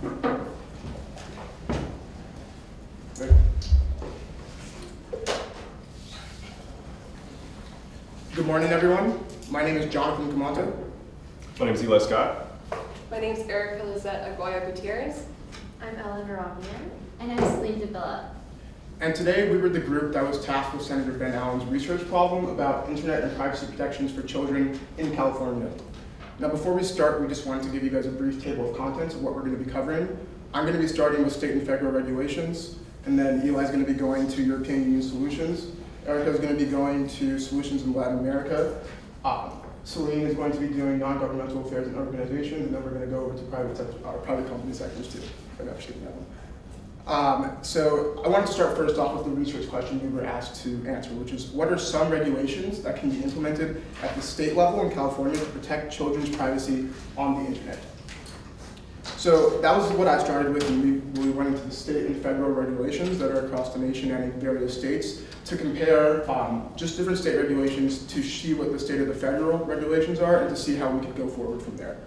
Good morning, everyone. My name is Jonathan Camonte. My name is Eli Scott. My name is Erica Lizette Aguayo Gutierrez. I'm Ellen Ravier. And I'm Celine Davila. And today we were the group that was tasked with Senator Ben Allen's research problem about internet and privacy protections for children in California. Now, before we start, we just wanted to give you guys a brief table of contents of what we're going to be covering. I'm going to be starting with state and federal regulations, and then Eli's going to be going to European Union solutions. Erica's going to be going to solutions in Latin America. Celine is going to be doing non-governmental affairs and organizations, and then we're going to go over to private company sectors too. I'm actually that one. So I wanted to start first off with the research question we were asked to answer, which is what are some regulations that can be implemented at the state level in California to protect children's privacy on the internet? So that was what I started with, and we went into the state and federal regulations that are across the nation and in various states to compare just different state regulations to see what the state of the federal regulations are and to see how we could go forward from there.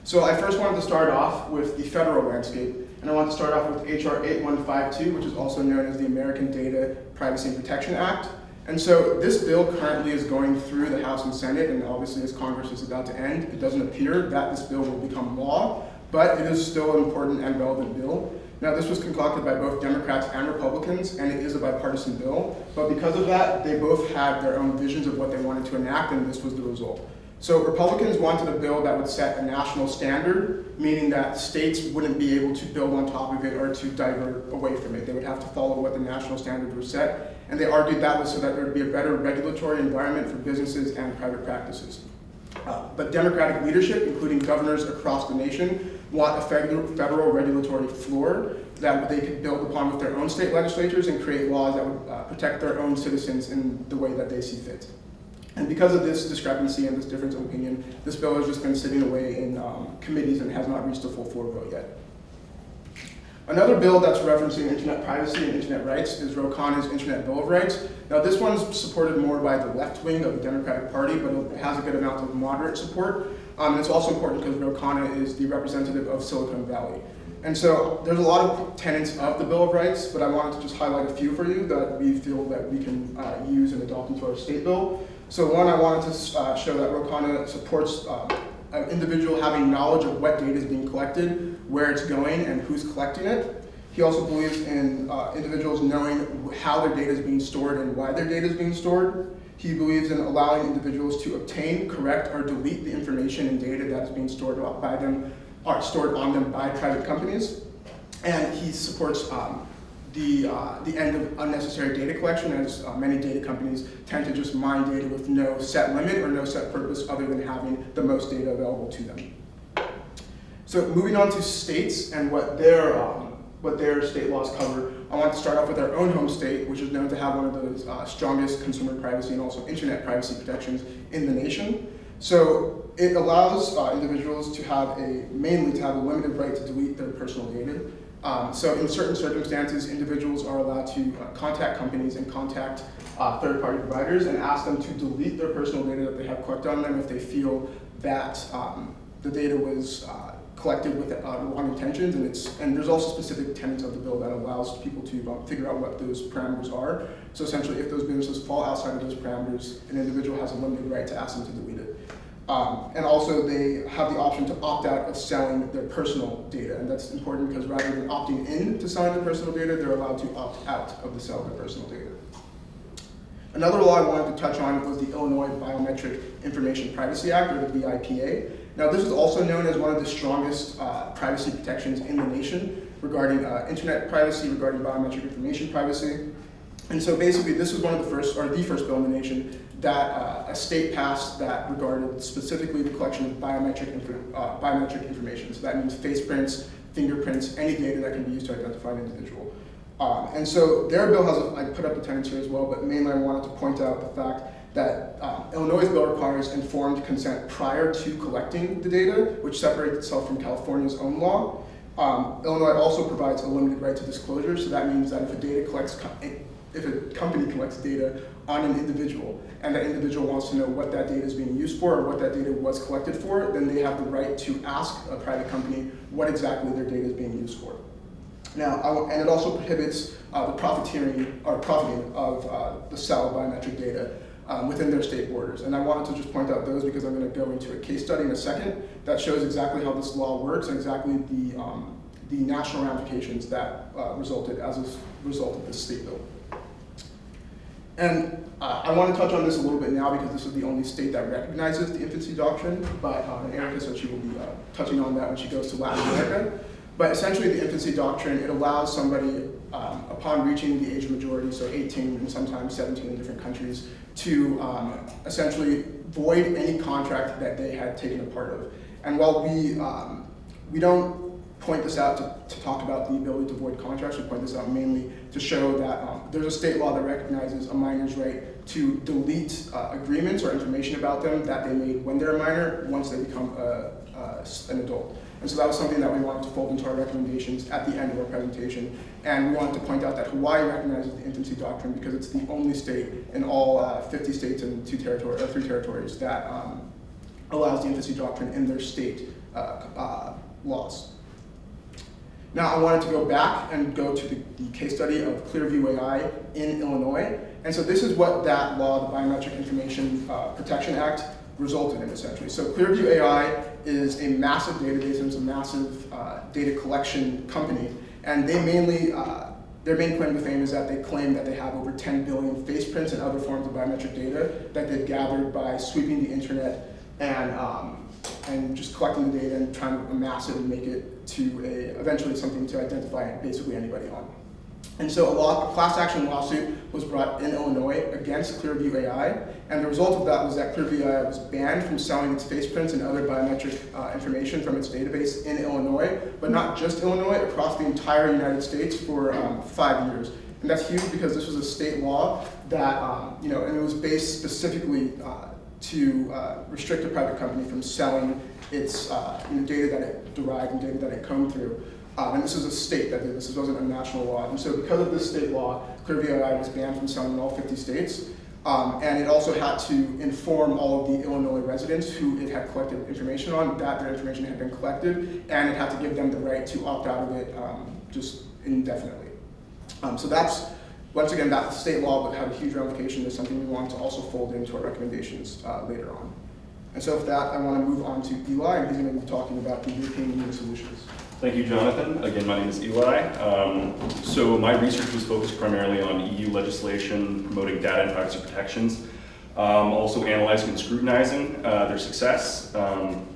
So I first wanted to start off with the federal landscape, and I want to start off with HR 8152, which is also known as the American Data Privacy and Protection Act. And so this bill currently is going through the House and Senate, and obviously as Congress is about to end, it doesn't appear that this bill will become law, but it is still an important and relevant bill. Now, this was concocted by both Democrats and Republicans, and it is a bipartisan bill, but because of that, they both had their own visions of what they wanted to enact, and this was the result. So Republicans wanted a bill that would set a national standard, meaning that states wouldn't be able to build on top of it or to divert away from it. They would have to follow what the national standards were set, and they argued that was so that there would be a better regulatory environment for businesses and private practices. But Democratic leadership, including governors across the nation, want a federal regulatory floor that they could build upon with their own state legislatures and create laws that would protect their own citizens in the way that they see fit. And because of this discrepancy and this difference of opinion, this bill has just been sitting away in committees and has not reached a full floor vote yet. Another bill that's referencing internet privacy and internet rights is Ro Khanna's Internet Bill of Rights. Now, this one's supported more by the left wing of the Democratic Party, but it has a good amount of moderate support. And it's also important because Ro Khanna is the representative of Silicon Valley. And so there's a lot of tenets of the Bill of Rights, but I wanted to just highlight a few for you that we feel that we can use and adopt into our state bill. So one, I wanted to show that Ro Khanna supports an individual having knowledge of what data is being collected, where it's going, and who's collecting it. He also believes in individuals knowing how their data is being stored and why their data is being stored. He believes in allowing individuals to obtain, correct, or delete the information and data that is being stored by them, or stored on them by private companies. And he supports the end of unnecessary data collection, as many data companies tend to just mine data with no set limit or no set purpose other than having the most data available to them. So moving on to states and what their state laws cover, I want to start off with our own home state, which is known to have one of the strongest consumer privacy and also internet privacy protections in the nation. So it allows individuals to mainly have a limited right to delete their personal data. So in certain circumstances, individuals are allowed to contact companies and contact third-party providers and ask them to delete their personal data that they have collected on them if they feel that the data was collected with wrong intentions. And there's also specific tenets of the bill that allows people to figure out what those parameters are. So essentially, if those businesses fall outside of those parameters, an individual has a limited right to ask them to delete it. And also they have the option to opt out of selling their personal data. And that's important because rather than opting in to selling their personal data, they're allowed to opt out of the sale of their personal data. Another law I wanted to touch on was the Illinois Biometric Information Privacy Act, or the BIPA. Now, this is also known as one of the strongest privacy protections in the nation regarding internet privacy, regarding biometric information privacy. And so basically, this was one of the first bill in the nation that a state passed that regarded specifically the collection of biometric information. So that means face prints, fingerprints, any data that can be used to identify an individual. And so their bill has, I put up the tenets here as well, but mainly I wanted to point out the fact that Illinois' bill requires informed consent prior to collecting the data, which separates itself from California's own law. Illinois also provides a limited right to disclosure, so that means that if a company collects data on an individual, and that individual wants to know what that data is being used for or what that data was collected for, then they have the right to ask a private company what exactly their data is being used for. Now, and it also prohibits the profiteering or profiting of the sale of biometric data within their state borders. And I wanted to just point out those because I'm going to go into a case study in a second that shows exactly how this law works and exactly the national ramifications that resulted as a result of this state bill. And I want to touch on this a little bit now because this is the only state that recognizes the infancy doctrine, but Erica said she will be touching on that when she goes to Latin America. But essentially the infancy doctrine, it allows somebody upon reaching the age of majority, so 18 and sometimes 17 in different countries, to essentially void any contract that they had taken a part of. And while we don't point this out to talk about the ability to void contracts, we point this out mainly to show that there's a state law that recognizes a minor's right to delete agreements or information about them that they made when they're a minor once they become an adult. And so that was something that we wanted to fold into our recommendations at the end of our presentation. And we wanted to point out that Hawaii recognizes the infancy doctrine because it's the only state in all 50 states and 3 territories that allows the infancy doctrine in their state laws. Now I wanted to go back and go to the case study of Clearview AI in Illinois. And so this is what that law, the Biometric Information Protection Act, resulted in essentially. So Clearview AI is a massive database and it's a massive data collection company. And they mainly, their main claim to fame is that they claim that they have over 10 billion face prints and other forms of biometric data that they've gathered by sweeping the internet and just collecting the data and trying to amass it and make it to eventually something to identify basically anybody on. And so a class action lawsuit was brought in Illinois against Clearview AI, and the result of that was that Clearview AI was banned from selling its face prints and other biometric information from its database in Illinois, but not just Illinois, across the entire United States for 5 years. And that's huge because this was a state law that, and it was based specifically to restrict a private company from selling its data that it derived and data that it combed through. And this is a state that did this. This wasn't a national law. And so because of this state law, Clearview AI was banned from selling in all 50 states. And it also had to inform all of the Illinois residents who it had collected information on that their information had been collected, and it had to give them the right to opt out of it just indefinitely. So that's, once again, that state law had a huge ramification. Is something we wanted to also fold into our recommendations later on. And so with that, I want to move on to Eli, and he's going to be talking about the European Union solutions. Thank you, Jonathan. Again, my name is Eli. So my research was focused primarily on EU legislation promoting data and privacy protections, also analyzing and scrutinizing their success,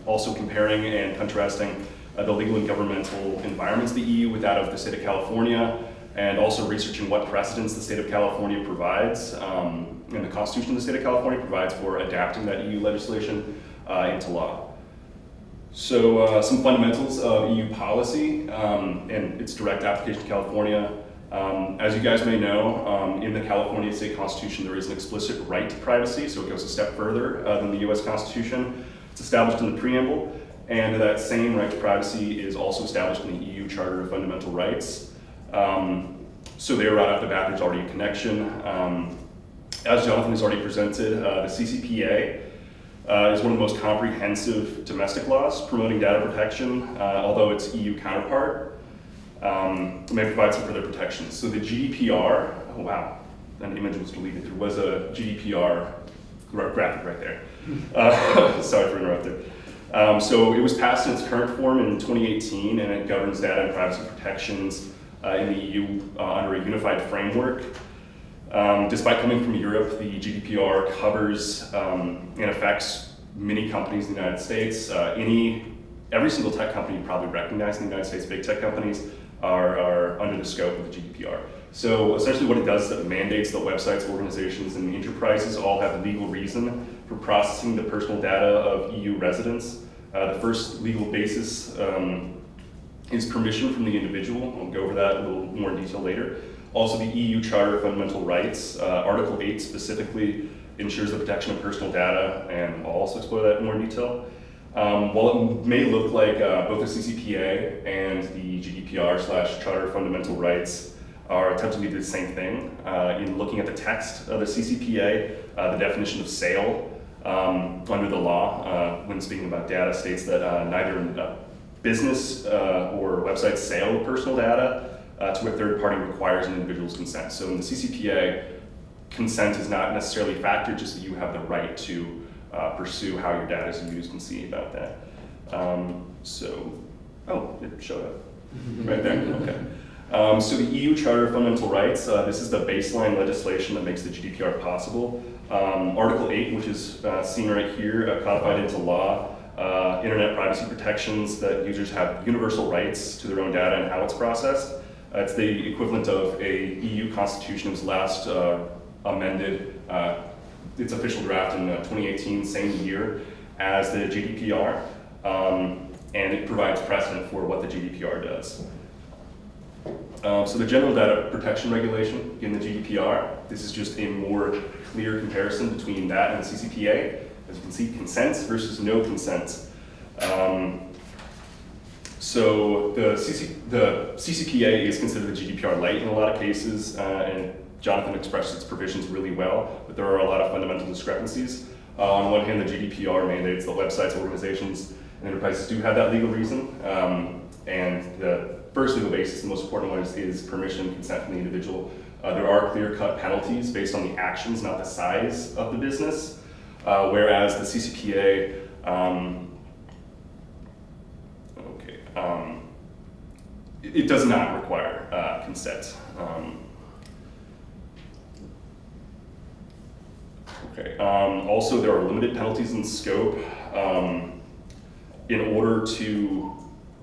also comparing and contrasting the legal and governmental environments of the EU with that of the state of California, and also researching what precedents the state of California provides, and the Constitution of the state of California provides for adapting that EU legislation into law. So some fundamentals of EU policy and its direct application to California. As you guys may know, in the California state constitution, there is an explicit right to privacy, so it goes a step further than the US Constitution. It's established in the preamble, and that same right to privacy is also established in the EU Charter of Fundamental Rights. So there, right off the bat, there's already a connection. As Jonathan has already presented, the CCPA is one of the most comprehensive domestic laws promoting data protection, although its EU counterpart may provide some further protections. So the GDPR, oh wow, that image was deleted. There was a GDPR graphic right there. Sorry for interrupting. So it was passed in its current form in 2018, and it governs data and privacy protections in the EU under a unified framework. Despite coming from Europe, the GDPR covers and affects many companies in the United States. Every single tech company you probably recognize in the United States, big tech companies, are under the scope of the GDPR. So essentially what it does is it mandates that websites, organizations, and enterprises all have legal reason for processing the personal data of EU residents. The first legal basis is permission from the individual. I'll go over that in a little more detail later. Also, the EU Charter of Fundamental Rights, Article 8 specifically ensures the protection of personal data, and I'll also explore that in more detail. While it may look like both the CCPA and the GDPR/Charter of Fundamental Rights are attempting to do the same thing. In looking at the text of the CCPA, the definition of sale under the law, when speaking about data, states that neither a business or website sale of personal data to a third party requires an individual's consent. So in the CCPA, consent is not necessarily a factor, just that you have the right to pursue how your data is used and see about that. Oh, it showed up right there, okay. So the EU Charter of Fundamental Rights, this is the baseline legislation that makes the GDPR possible. Article 8, which is seen right here, codified into law, internet privacy protections that users have universal rights to their own data and how it's processed. It's the equivalent of a EU constitution. It was last amended, its official draft in 2018, same year as the GDPR, and it provides precedent for what the GDPR does. So the General Data Protection Regulation in the GDPR, this is just a more clear comparison between that and the CCPA. As you can see, consent versus no consent. So the CCPA is considered the GDPR light in a lot of cases, and Jonathan expressed its provisions really well, but there are a lot of fundamental discrepancies. On one hand, the GDPR mandates that websites, organizations, and enterprises do have that legal reason, and the first legal basis, the most important one, is permission and consent from the individual. There are clear-cut penalties based on the actions, not the size of the business, whereas the CCPA, it does not require consent. Also, there are limited penalties in scope. In order to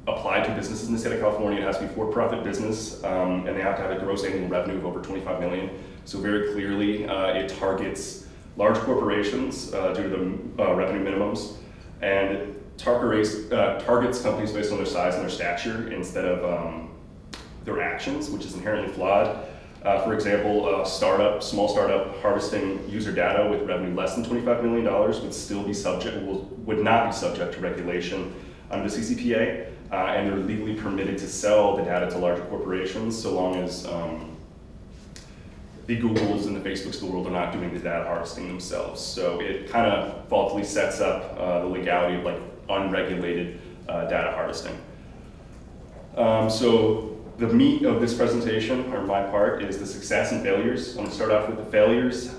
apply to businesses in the state of California, it has to be for-profit business, and they have to have a gross annual revenue of over 25 million. So very clearly, it targets large corporations due to the revenue minimums, and it targets companies based on their size and their stature instead of their actions, which is inherently flawed. For example, a small startup harvesting user data with revenue less than $25 million would not be subject to regulation under the CCPA, and they're legally permitted to sell the data to larger corporations so long as the Googles and the Facebooks of the world are not doing the data harvesting themselves. So it kind of faultily sets up the legality of like unregulated data harvesting. So the meat of this presentation, or my part, is the success and failures. I'm going to start off with the failures.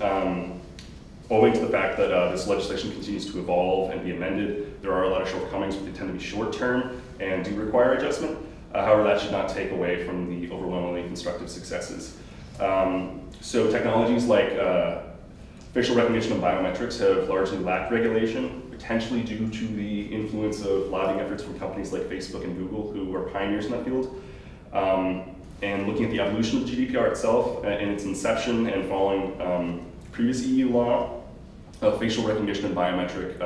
Owing to the fact that this legislation continues to evolve and be amended, there are a lot of shortcomings, but they tend to be short-term and do require adjustment. However, that should not take away from the overwhelmingly constructive successes. So technologies like facial recognition and biometrics have largely lacked regulation, potentially due to the influence of lobbying efforts from companies like Facebook and Google, who are pioneers in that field. And looking at the evolution of the GDPR itself in its inception and following previous EU law, facial recognition and biometric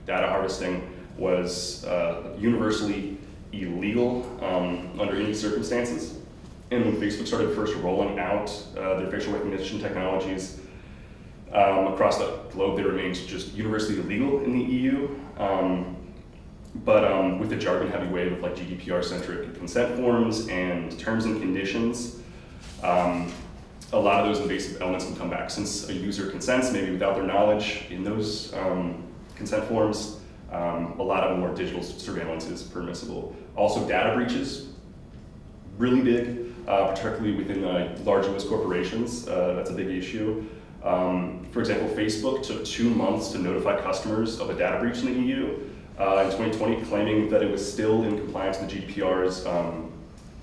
data harvesting was universally illegal under any circumstances. And when Facebook started first rolling out their facial recognition technologies across the globe, they remained just universally illegal in the EU. But with the jargon-heavy wave of like GDPR-centric consent forms and terms and conditions, a lot of those invasive elements can come back. Since a user consents, maybe without their knowledge in those consent forms, a lot of more digital surveillance is permissible. Also, data breaches, really big, particularly within large US corporations. That's a big issue. For example, Facebook took 2 months to notify customers of a data breach in the EU. In 2020, claiming that it was still in compliance with the GDPR's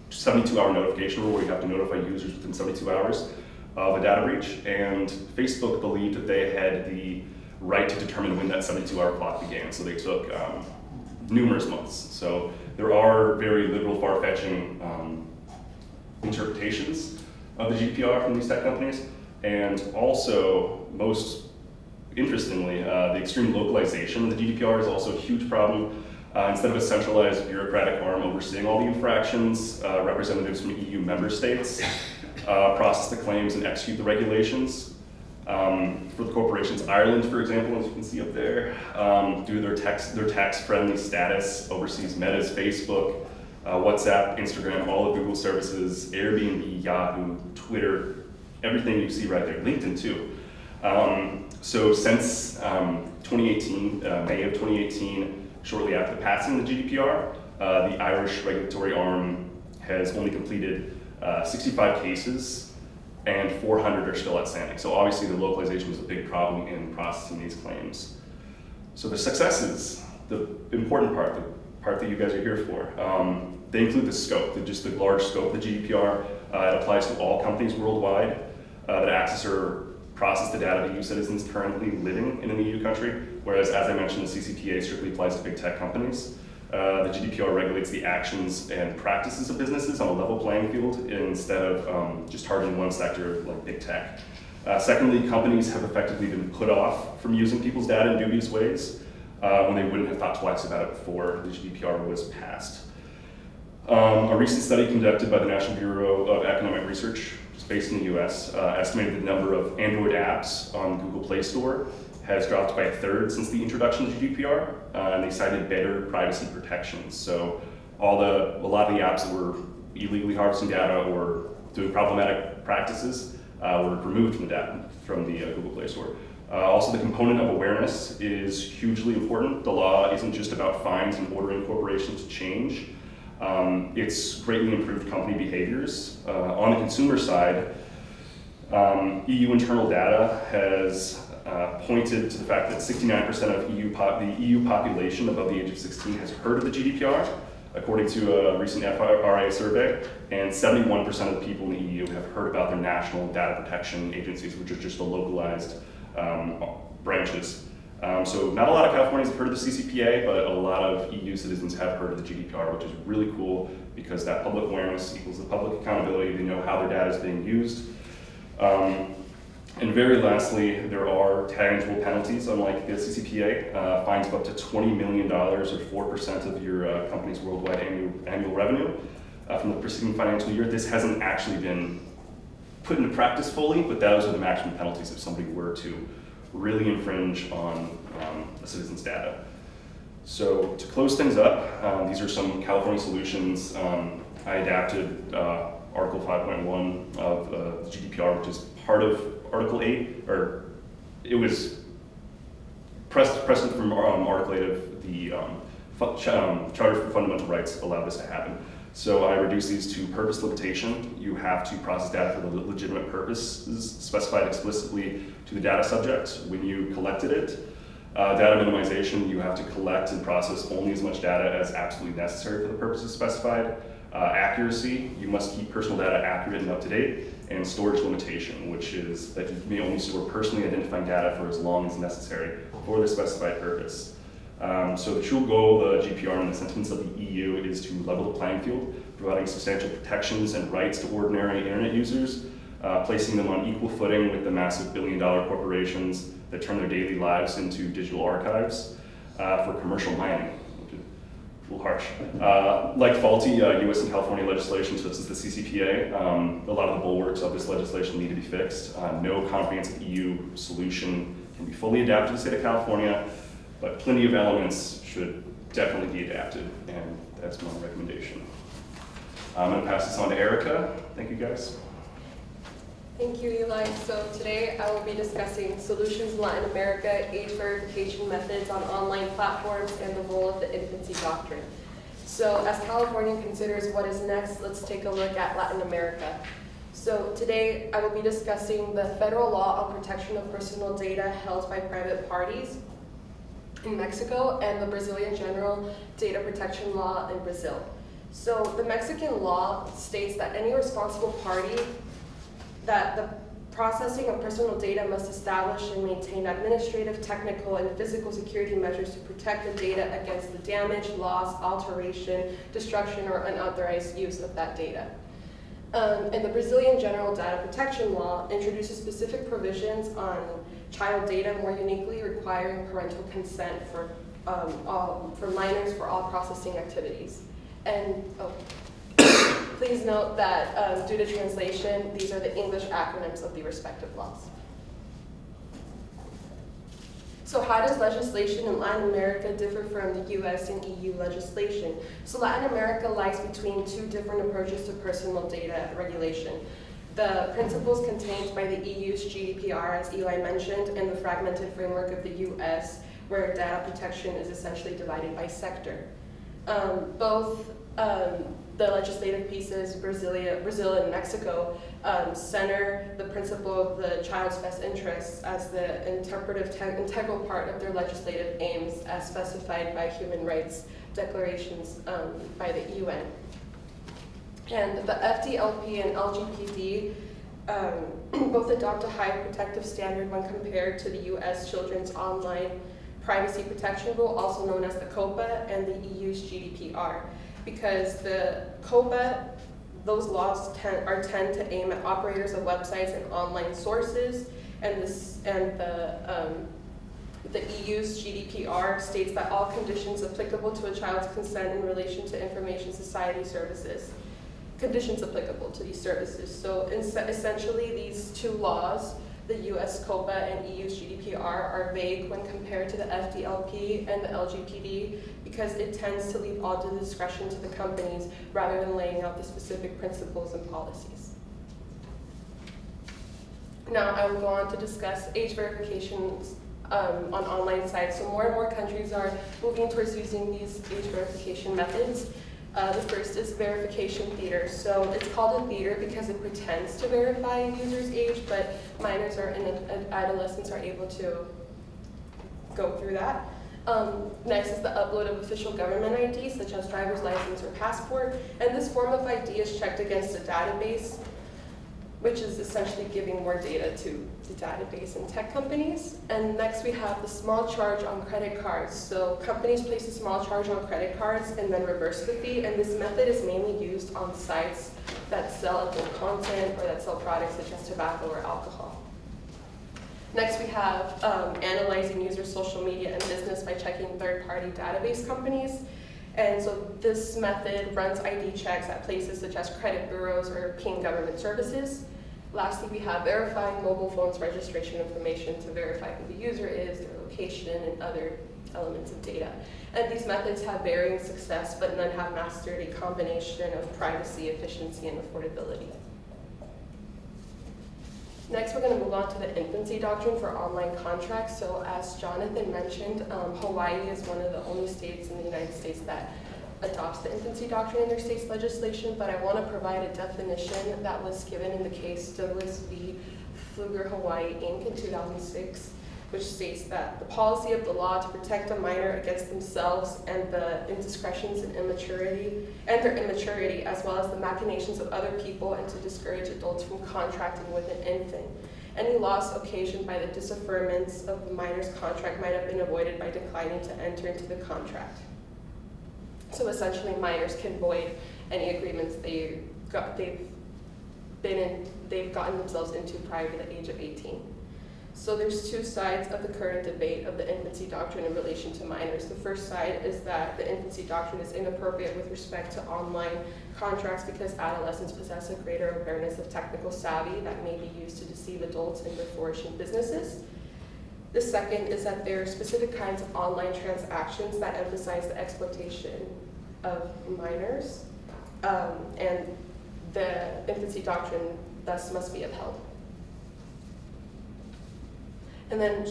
72-hour notification rule, where you have to notify users within 72 hours of a data breach. And Facebook believed that they had the right to determine when that 72-hour clock began. So they took numerous months. So there are very liberal, far-fetching interpretations of the GDPR from these tech companies. And also, most interestingly, the extreme localization of the GDPR is also a huge problem. Instead of a centralized bureaucratic arm overseeing all the infractions, representatives from EU member states process the claims and execute the regulations. For the corporations, Ireland, for example, as you can see up there, due to their tax-friendly status, oversees Meta's Facebook, WhatsApp, Instagram, all of Google services, Airbnb, Yahoo, Twitter, everything you see right there, LinkedIn too. So since 2018, May of 2018, shortly after the passing of the GDPR, the Irish regulatory arm has only completed 65 cases and 400 are still outstanding. So obviously the localization was a big problem in processing these claims. So the successes, the important part, the part that you guys are here for, they include the scope, just the large scope of the GDPR. It applies to all companies worldwide that access or process the data of EU citizens currently living in an EU country, whereas as I mentioned, the CCPA strictly applies to big tech companies. The GDPR regulates the actions and practices of businesses on a level playing field instead of just targeting one sector like big tech. Secondly, companies have effectively been put off from using people's data in dubious ways when they wouldn't have thought twice about it before the GDPR was passed. A recent study conducted by the National Bureau of Economic Research, which is based in the US, estimated the number of Android apps on Google Play Store has dropped by 1/3 since the introduction of the GDPR, and they cited better privacy protections. So a lot of the apps that were illegally harvesting data or doing problematic practices were removed from the Google Play Store. Also, the component of awareness is hugely important. The law isn't just about fines and ordering corporations to change. It's greatly improved company behaviors. On the consumer side, EU internal data has pointed to the fact that 69% of the EU population above the age of 16 has heard of the GDPR, according to a recent FRA survey, and 71% of the people in the EU have heard about their national data protection agencies, which are just the localized branches. So not a lot of Californians have heard of the CCPA, but a lot of EU citizens have heard of the GDPR, which is really cool because that public awareness equals the public accountability. They know how their data is being used. And very lastly, there are tangible penalties, unlike the CCPA, fines of up to $20 million or 4% of your company's worldwide annual revenue from the preceding financial year. This hasn't actually been put into practice fully, but those are the maximum penalties if somebody were to really infringe on a citizen's data. So to close things up, these are some California solutions. I adapted Article 5.1 of the GDPR, which is part of Article 8, or it was precedent from Article 8 of the Charter for Fundamental Rights allowed this to happen. So I reduced these to purpose limitation. You have to process data for the legitimate purposes specified explicitly to the data subject when you collected it. Data minimization, you have to collect and process only as much data as absolutely necessary for the purposes specified. Accuracy, you must keep personal data accurate and up to date. And storage limitation, which is that you may only store personally identifying data for as long as necessary for the specified purpose. So the true goal of the GDPR and the sentence of the EU is to level the playing field, providing substantial protections and rights to ordinary internet users, placing them on equal footing with the massive billion-dollar corporations that turn their daily lives into digital archives for commercial mining. A little harsh. Like faulty US and California legislation such as the CCPA, a lot of the bulwarks of this legislation need to be fixed. No comprehensive EU solution can be fully adapted to the state of California, but plenty of elements should definitely be adapted, and that's my recommendation. I'm going to pass this on to Erica. Thank you, guys. Thank you, Eli. So today I will be discussing solutions in Latin America, age verification methods on online platforms, and the role of the infancy doctrine. So as California considers what is next, let's take a look at Latin America. So today I will be discussing the federal law on protection of personal data held by private parties in Mexico and the Brazilian general data protection law in Brazil. So the Mexican law states that any responsible party that the processing of personal data must establish and maintain administrative, technical, and physical security measures to protect the data against the damage, loss, alteration, destruction, or unauthorized use of that data. And the Brazilian General Data Protection Law introduces specific provisions on child data, more uniquely requiring parental consent for minors for all processing activities. And please note that due to translation, these are the English acronyms of the respective laws. So how does legislation in Latin America differ from the US and EU legislation? So Latin America lies between two different approaches to personal data regulation. The principles contained by the EU's GDPR, as Eli mentioned, and the fragmented framework of the US, where data protection is essentially divided by sector. Both the legislative pieces, Brazil and Mexico, center the principle of the child's best interests as the integral part of their legislative aims as specified by human rights declarations by the UN. And the FDLP and LGPD both adopt a high protective standard when compared to the US Children's Online Privacy Protection Rule, also known as the COPA, and the EU's GDPR. Because the COPA, those laws tend to aim at operators of websites and online sources, and the EU's GDPR states that all conditions applicable to a child's consent in relation to information society services, conditions applicable to these services. So essentially these two laws, the US COPA and EU's GDPR, are vague when compared to the FDLP and the LGPD because it tends to leave all the discretion to the companies rather than laying out the specific principles and policies. Now I will go on to discuss age verifications on online sites. So more and more countries are moving towards using these age verification methods. The first is verification theater. So it's called a theater because it pretends to verify a user's age, but minors and adolescents are able to go through that. Next is the upload of official government ID, such as driver's license or passport. And this form of ID is checked against a database, which is essentially giving more data to the database and tech companies. And next we have the small charge on credit cards. So companies place a small charge on credit cards and then reverse the fee, and this method is mainly used on sites that sell adult content or that sell products such as tobacco or alcohol. Next we have analyzing user social media and business by checking third-party database companies. And so this method runs ID checks at places such as credit bureaus or European government services. Lastly, we have verifying mobile phones registration information to verify who the user is, their location, and other elements of data. And these methods have varying success, but none have mastered a combination of privacy, efficiency, and affordability. Next, we're going to move on to the infancy doctrine for online contracts. So as Jonathan mentioned, Hawaii is one of the only states in the United States that adopts the infancy doctrine in their state's legislation, but I want to provide a definition that was given in the case Douglas v. Pfluger Hawaii, Inc. in 2006, which states that the policy of the law to protect a minor against themselves and the indiscretions and their immaturity, as well as the machinations of other people, and to discourage adults from contracting with an infant. Any loss occasioned by the disaffirmance of the minor's contract might have been avoided by declining to enter into the contract. So essentially, minors can void any agreements they've gotten themselves into prior to the age of 18. So there's two sides of the current debate of the infancy doctrine in relation to minors. The first side is that the infancy doctrine is inappropriate with respect to online contracts because adolescents possess a greater awareness of technical savvy that may be used to deceive adults in their flourishing businesses. The second is that there are specific kinds of online transactions that emphasize the exploitation of minors, and the infancy doctrine thus must be upheld. And then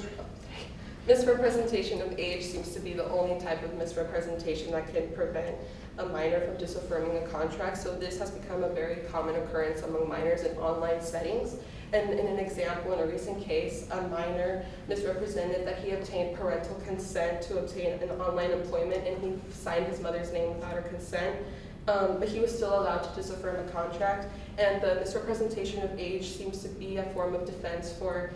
misrepresentation of age seems to be the only type of misrepresentation that can prevent a minor from disaffirming a contract. So this has become a very common occurrence among minors in online settings. And in an example, in a recent case, a minor misrepresented that he obtained parental consent to obtain an online employment, and he signed his mother's name without her consent. But he was still allowed to disaffirm a contract. And the misrepresentation of age seems to be a form of defense for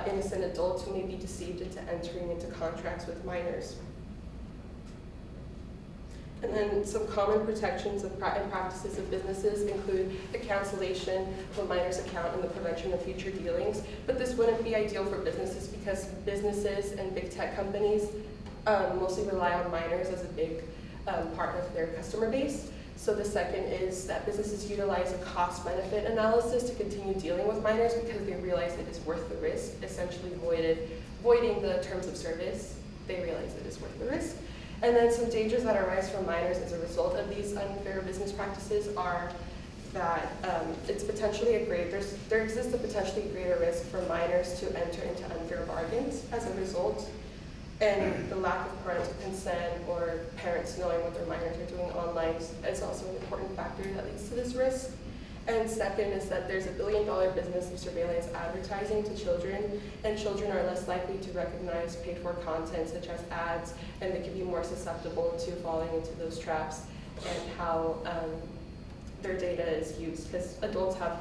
innocent adults who may be deceived into entering into contracts with minors. And then some common protections and practices of businesses include the cancellation of a minor's account and the prevention of future dealings. But this wouldn't be ideal for businesses because businesses and big tech companies mostly rely on minors as a big part of their customer base. So the second is that businesses utilize a cost-benefit analysis to continue dealing with minors because they realize it is worth the risk, essentially voiding the terms of service. They realize it is worth the risk. And then some dangers that arise from minors as a result of these unfair business practices are that it's potentially there exists a potentially greater risk for minors to enter into unfair bargains as a result, and the lack of parental consent or parents knowing what their minors are doing online is also an important factor that leads to this risk. And second is that there's $1 billion business of surveillance advertising to children, and children are less likely to recognize paid-for content such as ads, and they can be more susceptible to falling into those traps and how their data is used, because adults have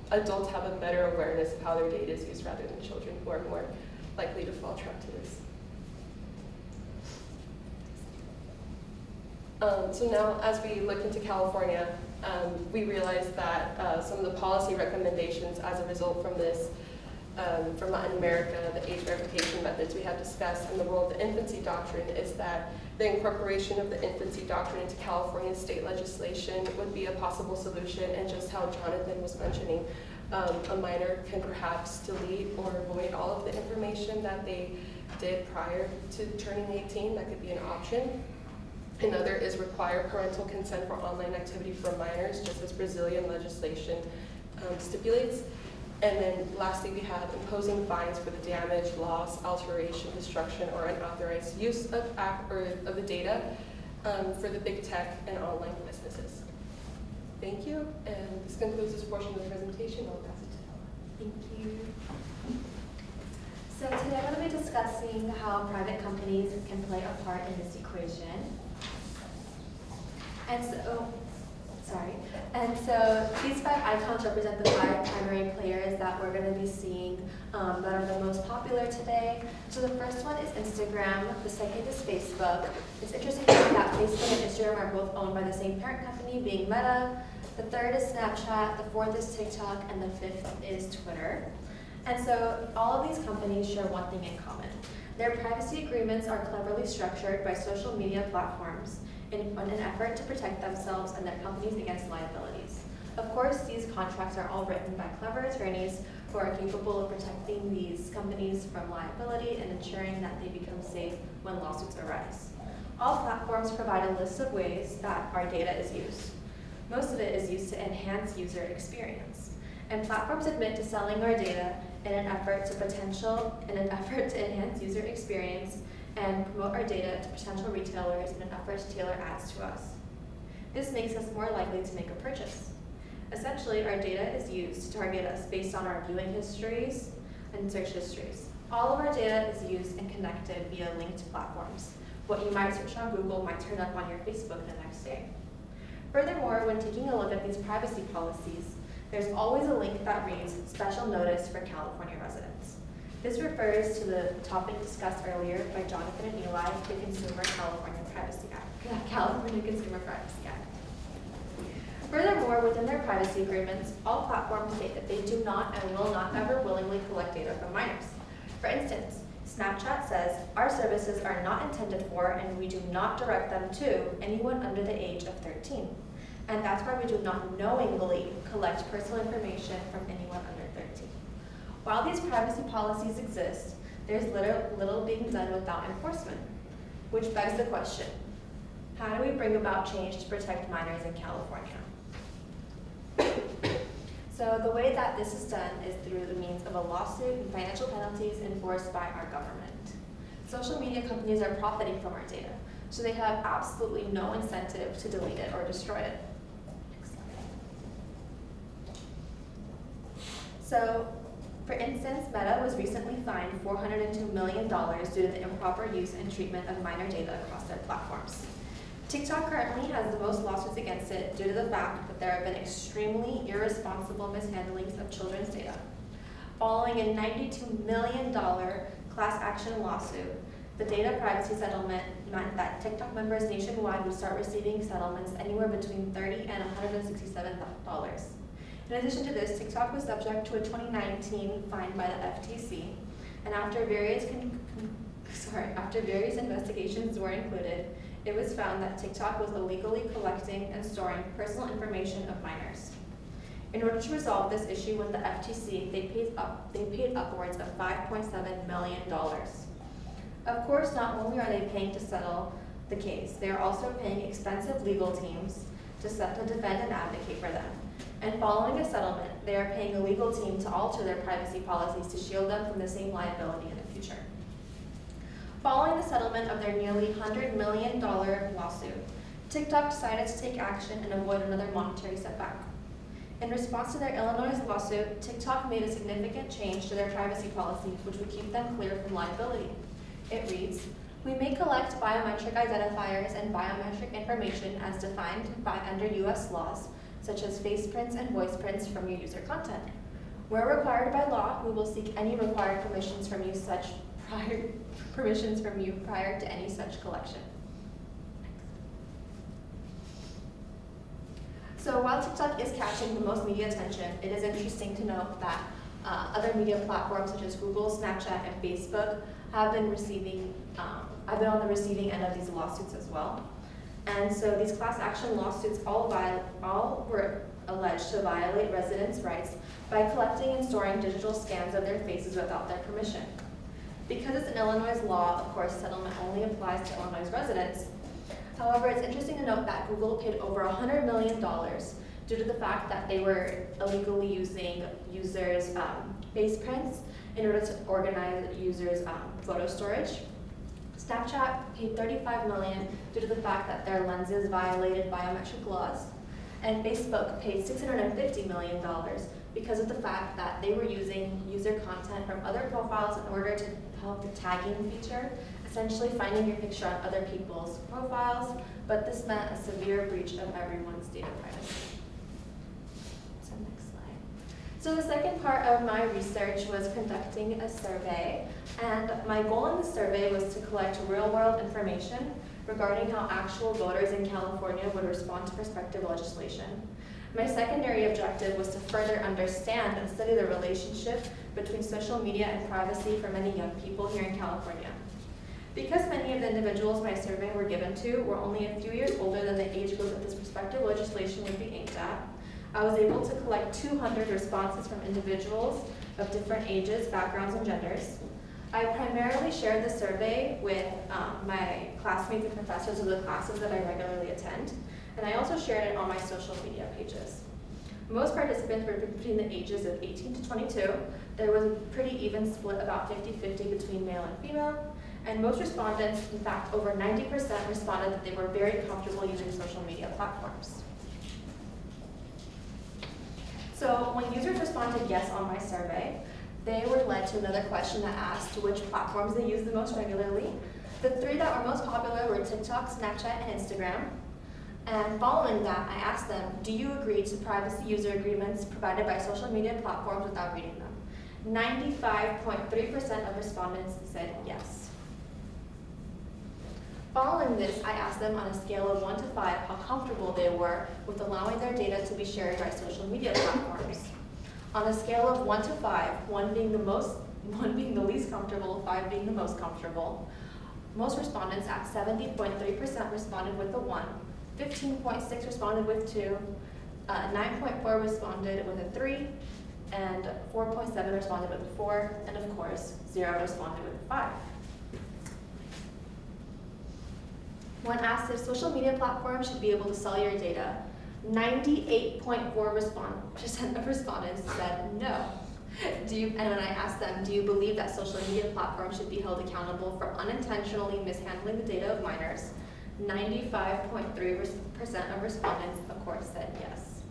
a better awareness of how their data is used rather than children, who are more likely to fall trap to this. So now, as we look into California, we realize that some of the policy recommendations as a result from this, from Latin America, the age verification methods we have discussed, and the role of the infancy doctrine is that the incorporation of the infancy doctrine into California state legislation would be a possible solution, and just how Jonathan was mentioning, a minor can perhaps delete or void all of the information that they did prior to turning 18. That could be an option. Another is require parental consent for online activity for minors, just as Brazilian legislation stipulates. And then lastly, we have imposing fines for the damage, loss, alteration, destruction, or unauthorized use of the data for the big tech and online businesses. Thank you, and this concludes this portion of the presentation. I'll pass it to Ella. Thank you. So today I'm going to be discussing how private companies can play a part in this equation. And so these 5 icons represent the 5 primary players that we're going to be seeing that are the most popular today. So the first one is Instagram, the second is Facebook. It's interesting to see that Facebook and Instagram are both owned by the same parent company, being Meta. The third is Snapchat, the fourth is TikTok, and the fifth is Twitter. And so all of these companies share one thing in common. Their privacy agreements are cleverly structured by social media platforms in an effort to protect themselves and their companies against liabilities. Of course, these contracts are all written by clever attorneys who are capable of protecting these companies from liability and ensuring that they become safe when lawsuits arise. All platforms provide a list of ways that our data is used. Most of it is used to enhance user experience. And platforms admit to selling our data in an effort to enhance user experience and promote our data to potential retailers in an effort to tailor ads to us. This makes us more likely to make a purchase. Essentially, our data is used to target us based on our viewing histories and search histories. All of our data is used and connected via linked platforms. What you might search on Google might turn up on your Facebook the next day. Furthermore, when taking a look at these privacy policies, there's always a link that reads Special Notice for California Residents. This refers to the topic discussed earlier by Jonathan and Eli, the California Consumer Privacy Act. Furthermore, within their privacy agreements, all platforms state that they do not and will not ever willingly collect data from minors. For instance, Snapchat says, our services are not intended for and we do not direct them to anyone under the age of 13. And that's why we do not knowingly collect personal information from anyone under 13. While these privacy policies exist, there's little being done without enforcement, which begs the question, how do we bring about change to protect minors in California? So the way that this is done is through the means of a lawsuit and financial penalties enforced by our government. Social media companies are profiting from our data, so they have absolutely no incentive to delete it or destroy it. So, for instance, Meta was recently fined $402 million due to the improper use and treatment of minor data across their platforms. TikTok currently has the most lawsuits against it due to the fact that there have been extremely irresponsible mishandlings of children's data. Following a $92 million class action lawsuit, the data privacy settlement meant that TikTok members nationwide would start receiving settlements anywhere between $30 and $167. In addition to this, TikTok was subject to a 2019 fine by the FTC, and after various investigations were included, it was found that TikTok was illegally collecting and storing personal information of minors. In order to resolve this issue with the FTC, they paid upwards of $5.7 million. Of course, not only are they paying to settle the case, they are also paying expensive legal teams to defend and advocate for them. And following a settlement, they are paying a legal team to alter their privacy policies to shield them from the same liability in the future. Following the settlement of their nearly $100 million lawsuit, TikTok decided to take action and avoid another monetary setback. In response to their Illinois lawsuit, TikTok made a significant change to their privacy policy, which would keep them clear from liability. It reads, "We may collect biometric identifiers and biometric information as defined under U.S. laws, such as face prints and voice prints from your user content. Where required by law, we will seek any required permissions from you prior to any such collection." So while TikTok is catching the most media attention, it is interesting to note that other media platforms such as Google, Snapchat, and Facebook have been on the receiving end of these lawsuits as well. And so these class action lawsuits all were alleged to violate residents' rights by collecting and storing digital scans of their faces without their permission. Because it's an Illinois law, of course, settlement only applies to Illinois residents. However, it's interesting to note that Google paid over $100 million due to the fact that they were illegally using users' face prints in order to organize users' photo storage. Snapchat paid $35 million due to the fact that their lenses violated biometric laws. And Facebook paid $650 million because of the fact that they were using user content from other profiles in order to help the tagging feature, essentially finding your picture on other people's profiles, but this meant a severe breach of everyone's data privacy. So next slide. So the second part of my research was conducting a survey, and my goal in the survey was to collect real-world information regarding how actual voters in California would respond to prospective legislation. My secondary objective was to further understand and study the relationship between social media and privacy for many young people here in California. Because many of the individuals my survey were given to were only a few years older than the age group that this prospective legislation would be aimed at, I was able to collect 200 responses from individuals of different ages, backgrounds, and genders. I primarily shared the survey with my classmates and professors of the classes that I regularly attend, and I also shared it on my social media pages. Most participants were between the ages of 18 to 22. There was a pretty even split, about 50-50 between male and female, and most respondents, in fact over 90%, responded that they were very comfortable using social media platforms. So when users responded yes on my survey, they were led to another question that asked which platforms they use the most regularly. The three that were most popular were TikTok, Snapchat, and Instagram. And following that, I asked them, do you agree to privacy user agreements provided by social media platforms without reading them? 95.3% of respondents said yes. Following this, I asked them on a scale of 1 to 5 how comfortable they were with allowing their data to be shared by social media platforms. On a scale of 1 to 5, 1 being the least comfortable, 5 being the most comfortable, most respondents at 70.3% responded with a 1, 15.6 responded with 2, 9.4 responded with a 3, and 4.7 responded with a 4, and of course, 0 responded with a 5. When asked if social media platforms should be able to sell your data, 98.4% of respondents said no. And when I asked them, do you believe that social media platforms should be held accountable for unintentionally mishandling the data of minors, 95.3% of respondents, of course, said yes.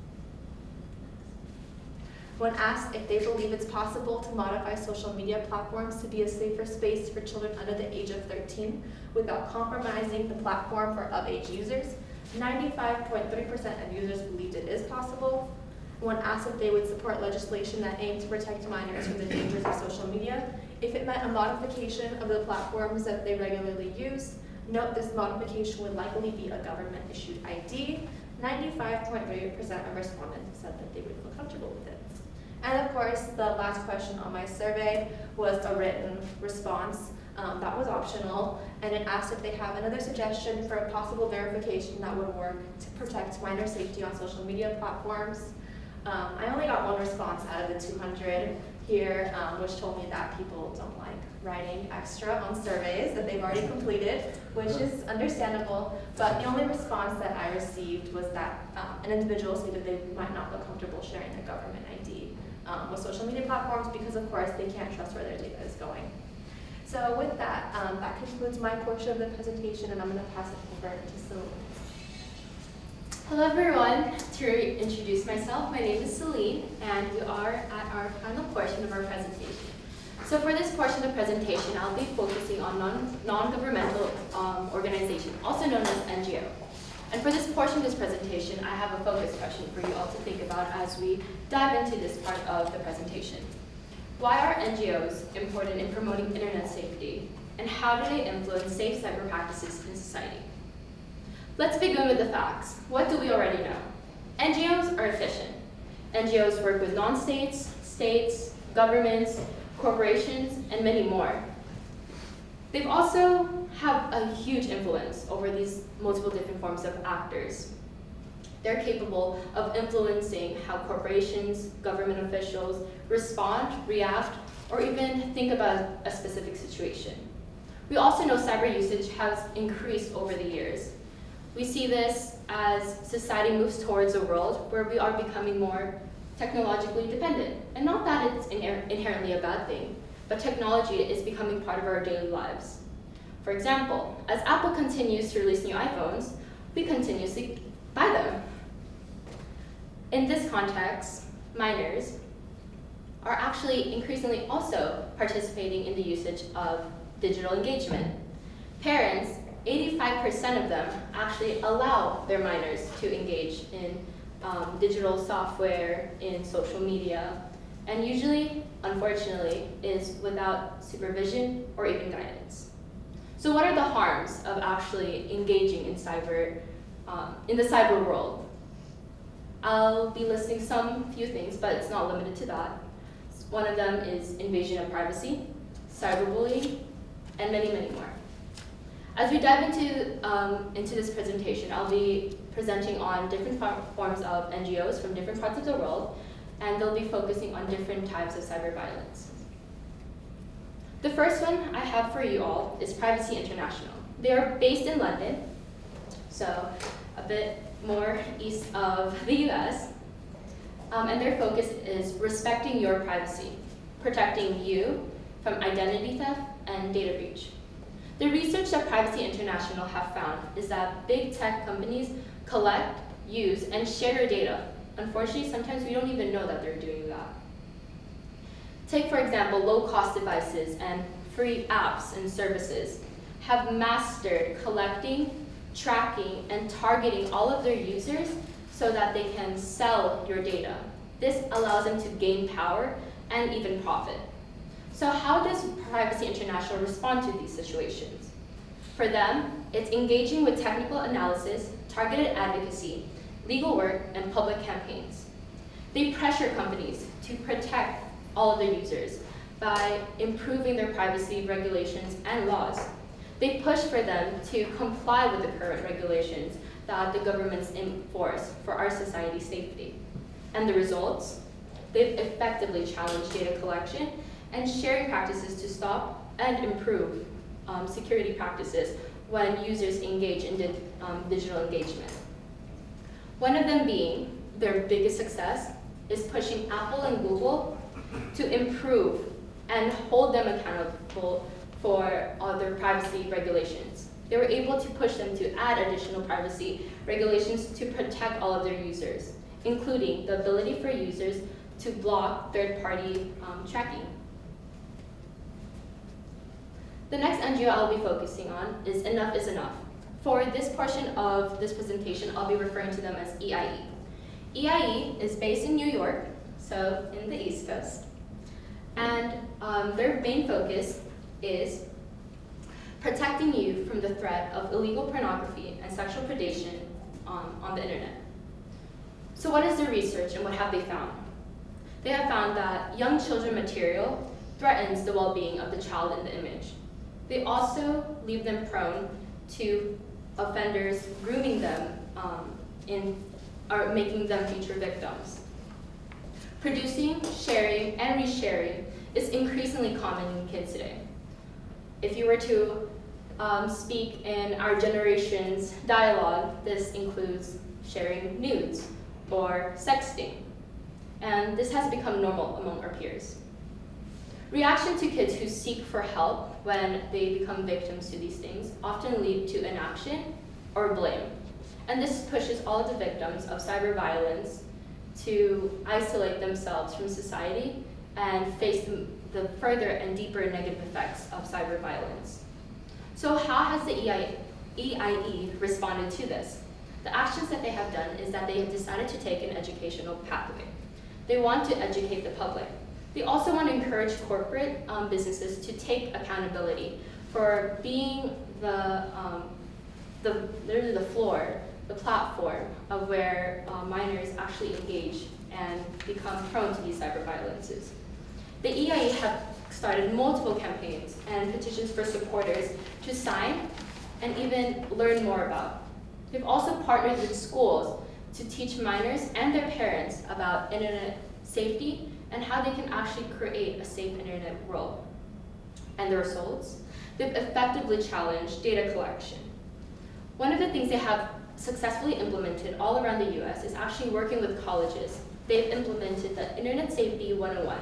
When asked if they believe it's possible to modify social media platforms to be a safer space for children under the age of 13 without compromising the platform for of-age users, 95.3% of users believed it is possible. When asked if they would support legislation that aimed to protect minors from the dangers of social media, if it meant a modification of the platforms that they regularly use, note this modification would likely be a government-issued ID. 95.3% of respondents said that they would feel comfortable with it. And of course, the last question on my survey was a written response. that was optional, and it asked if they have another suggestion for a possible verification that would work to protect minor safety on social media platforms. I only got one response out of the 200 here, which told me that people don't like writing extra on surveys that they've already completed, which is understandable, but the only response that I received was that an individual stated they might not feel comfortable sharing their government ID with social media platforms because, of course, they can't trust where their data is going. So with that, that concludes my portion of the presentation, and I'm going to pass it over to Celine. Hello everyone. To introduce myself, my name is Celine, and we are at our final portion of our presentation. So for this portion of the presentation, I'll be focusing on non-governmental organization, also known as NGO. And for this portion of this presentation, I have a focus question for you all to think about as we dive into this part of the presentation. Why are NGOs important in promoting internet safety, and how do they influence safe cyber practices in society? Let's begin with the facts. What do we already know? NGOs are efficient. NGOs work with non-states, states, governments, corporations, and many more. They've also have a huge influence over these multiple different forms of actors. They're capable of influencing how corporations, government officials respond, react, or even think about a specific situation. We also know cyber usage has increased over the years. We see this as society moves towards a world where we are becoming more technologically dependent. And not that it's inherently a bad thing, but technology is becoming part of our daily lives. For example, as Apple continues to release new iPhones, we continuously buy them. In this context, minors are actually increasingly also participating in the usage of digital engagement. Parents, 85% of them actually allow their minors to engage in digital software, in social media, and usually, unfortunately, is without supervision or even guidance. So what are the harms of actually engaging in the cyber world? I'll be listing few things, but it's not limited to that. One of them is invasion of privacy, cyberbullying, and many, many more. As we dive into this presentation, I'll be presenting on different forms of NGOs from different parts of the world, and they'll be focusing on different types of cyber violence. The first one I have for you all is Privacy International. They are based in London, so a bit more east of the US, and their focus is respecting your privacy, protecting you from identity theft and data breach. The research that Privacy International have found is that big tech companies collect, use, and share your data. Unfortunately, sometimes we don't even know that they're doing that. Take, for example, low-cost devices and free apps and services have mastered collecting, tracking, and targeting all of their users so that they can sell your data. This allows them to gain power and even profit. So how does Privacy International respond to these situations? For them, it's engaging with technical analysis, targeted advocacy, legal work, and public campaigns. They pressure companies to protect all of their users by improving their privacy regulations and laws. They push for them to comply with the current regulations that the governments enforce for our society's safety. And the results? They've effectively challenged data collection and sharing practices to stop and improve security practices when users engage in digital engagement. One of them being, their biggest success is pushing Apple and Google to improve and hold them accountable for their privacy regulations. They were able to push them to add additional privacy regulations to protect all of their users, including the ability for users to block third-party tracking. The next NGO I'll be focusing on is Enough is Enough. For this portion of this presentation, I'll be referring to them as EIE. EIE is based in New York, so in the East Coast, and their main focus is protecting you from the threat of illegal pornography and sexual predation on the internet. So what is their research and what have they found? They have found that young children material threatens the well-being of the child in the image. They also leave them prone to offenders grooming them or making them future victims. Producing, sharing, and resharing is increasingly common in kids today. If you were to speak in our generation's dialogue, this includes sharing nudes or sexting. And this has become normal among our peers. Reaction to kids who seek for help when they become victims to these things often lead to inaction or blame. And this pushes all of the victims of cyber violence to isolate themselves from society and face the further and deeper negative effects of cyber violence. So how has the EIE responded to this? The actions that they have done is that they have decided to take an educational pathway. They want to educate the public. They also want to encourage corporate businesses to take accountability for being the floor, the platform of where minors actually engage and become prone to these cyber violences. The EIE have started multiple campaigns and petitions for supporters to sign and even learn more about. They've also partnered with schools to teach minors and their parents about internet safety and how they can actually create a safe internet world. And the results? They've effectively challenged data collection. One of the things they have successfully implemented all around the US is actually working with colleges. They've implemented the Internet Safety 101,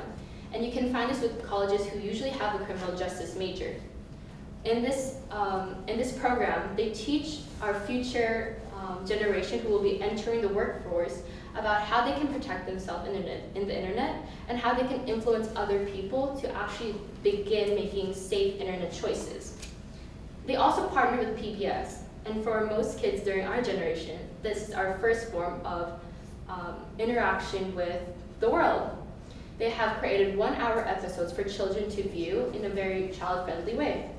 and you can find this with colleges who usually have a criminal justice major. In this program, they teach our future generation who will be entering the workforce about how they can protect themselves in the internet and how they can influence other people to actually begin making safe internet choices. They also partner with PBS, and for most kids during our generation, this is our first form of interaction with the world. They have created 1-hour episodes for children to view in a very child-friendly way.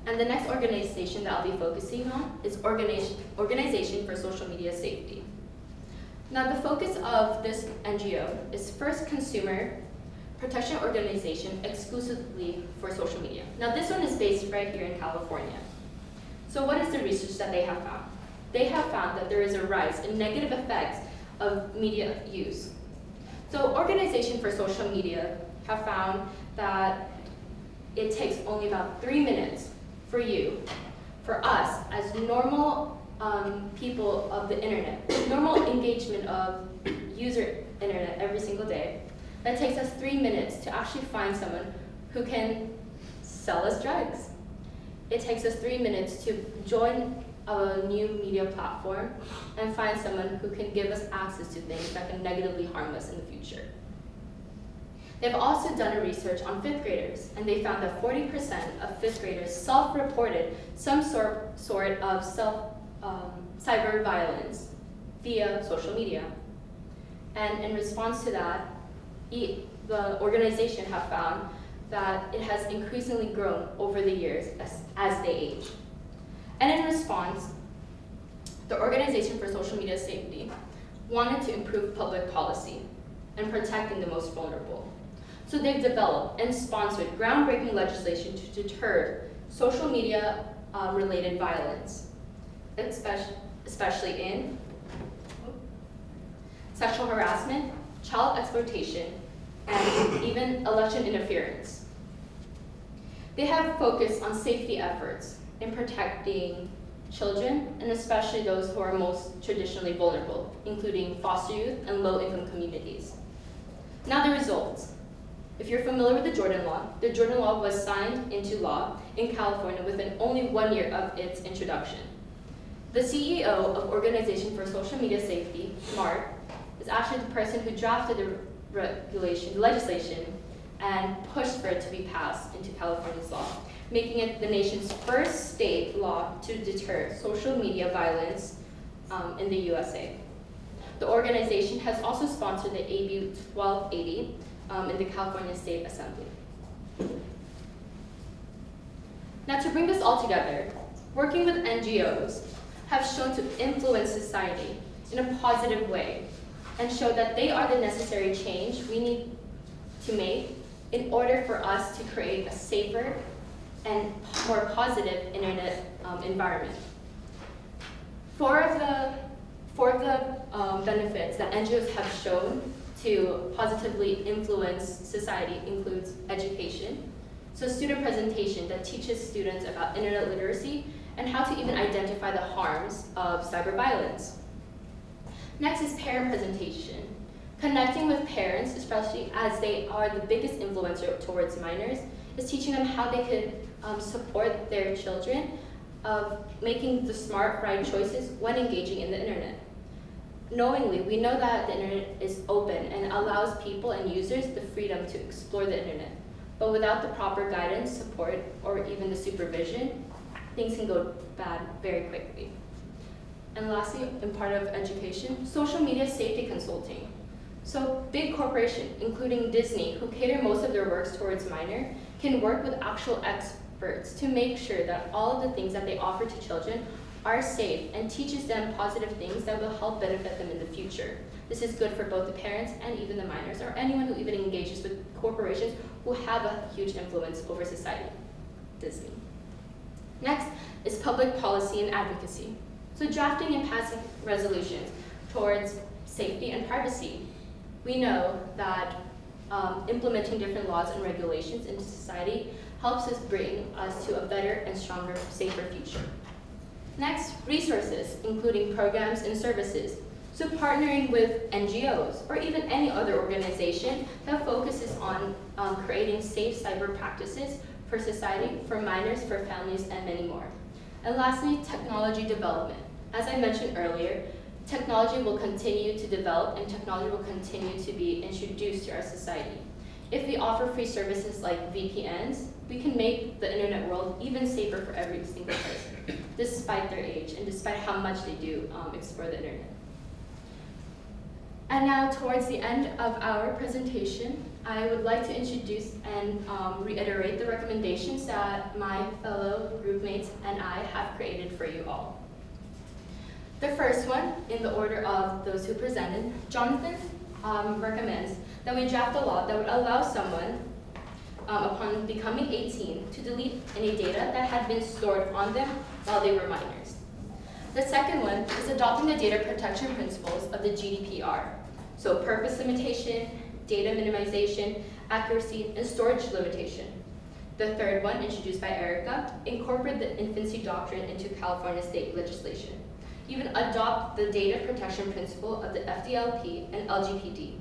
And the next organization that I'll be focusing on is Organization for Social Media Safety. Now, the focus of this NGO is first consumer protection organization exclusively for social media. Now, this one is based right here in California. So what is the research that they have found? They have found that there is a rise in negative effects of media use. So Organization for Social Media have found that it takes only about 3 minutes for us as normal people of the internet, normal engagement of user internet every single day, that takes us 3 minutes to actually find someone who can sell us drugs. It takes us 3 minutes to join a new media platform and find someone who can give us access to things that can negatively harm us in the future. They've also done a research on 5th graders, and they found that 40% of 5th graders self-reported some sort of cyber violence via social media. And in response to that, the organization have found that it has increasingly grown over the years as they age. And in response, the Organization for Social Media Safety wanted to improve public policy and protecting the most vulnerable. So they've developed and sponsored groundbreaking legislation to deter social media related violence, especially in sexual harassment, child exploitation, and even election interference. They have focused on safety efforts in protecting children, and especially those who are most traditionally vulnerable, including foster youth and low-income communities. Now the results. If you're familiar with the Jordan Law was signed into law in California within only 1 year of its introduction. The CEO of Organization for Social Media Safety, Mark, is actually the person who drafted the legislation and pushed for it to be passed into California's law, making it the nation's first state law to deter social media violence in the USA. The organization has also sponsored the AB 1280 in the California State Assembly. Now, to bring this all together, working with NGOs have shown to influence society in a positive way and show that they are the necessary change we need to make in order for us to create a safer and more positive internet environment. Four of the benefits that NGOs have shown to positively influence society includes education, so student presentation that teaches students about internet literacy and how to even identify the harms of cyber violence. Next is parent presentation. Connecting with parents, especially as they are the biggest influencer towards minors, is teaching them how they could support their children of making the smart, right choices when engaging in the internet. Knowingly, we know that the internet is open and allows people and users the freedom to explore the internet. But without the proper guidance, support, or even the supervision, things can go bad very quickly. And lastly, in part of education, social media safety consulting. So big corporations, including Disney, who cater most of their works towards minor, can work with actual experts to make sure that all of the things that they offer to children are safe and teaches them positive things that will help benefit them in the future. This is good for both the parents and even the minors, or anyone who even engages with corporations who have a huge influence over society. Disney. Next is public policy and advocacy. So drafting and passing resolutions towards safety and privacy. We know that implementing different laws and regulations into society helps us bring us to a better and stronger, safer future. Next, resources, including programs and services. So partnering with NGOs or even any other organization that focuses on creating safe cyber practices for society, for minors, for families, and many more. And lastly, technology development. As I mentioned earlier, technology will continue to develop and technology will continue to be introduced to our society. If we offer free services like VPNs, we can make the internet world even safer for every single person, despite their age and despite how much they do explore the internet. And now, towards the end of our presentation, I would like to introduce and reiterate the recommendations that my fellow group mates and I have created for you all. The first one, in the order of those who presented, Jonathan recommends that we draft a law that would allow someone, upon becoming 18, to delete any data that had been stored on them while they were minors. The second one is adopting the data protection principles of the GDPR. So purpose limitation, data minimization, accuracy, and storage limitation. The third one, introduced by Erica, incorporate the infancy doctrine into California state legislation. Even adopt the data protection principle of the FDLP and LGPD.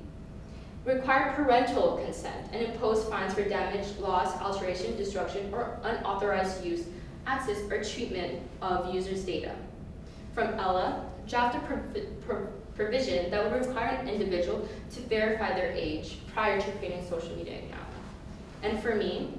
Require parental consent and impose fines for damage, loss, alteration, destruction, or unauthorized use, access, or treatment of users' data. From Ella, draft a provision that would require an individual to verify their age prior to creating a social media account. And for me,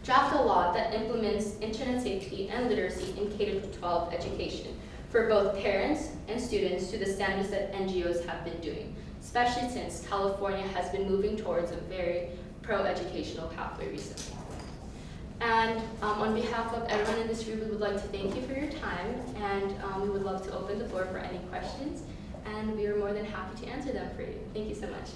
draft a law that implements internet safety and literacy in K-12 education for both parents and students to the standards that NGOs have been doing, especially since California has been moving towards a very pro-educational pathway recently. And on behalf of everyone in this group, we would like to thank you for your time, and we would love to open the floor for any questions, and we are more than happy to answer them for you. Thank you so much.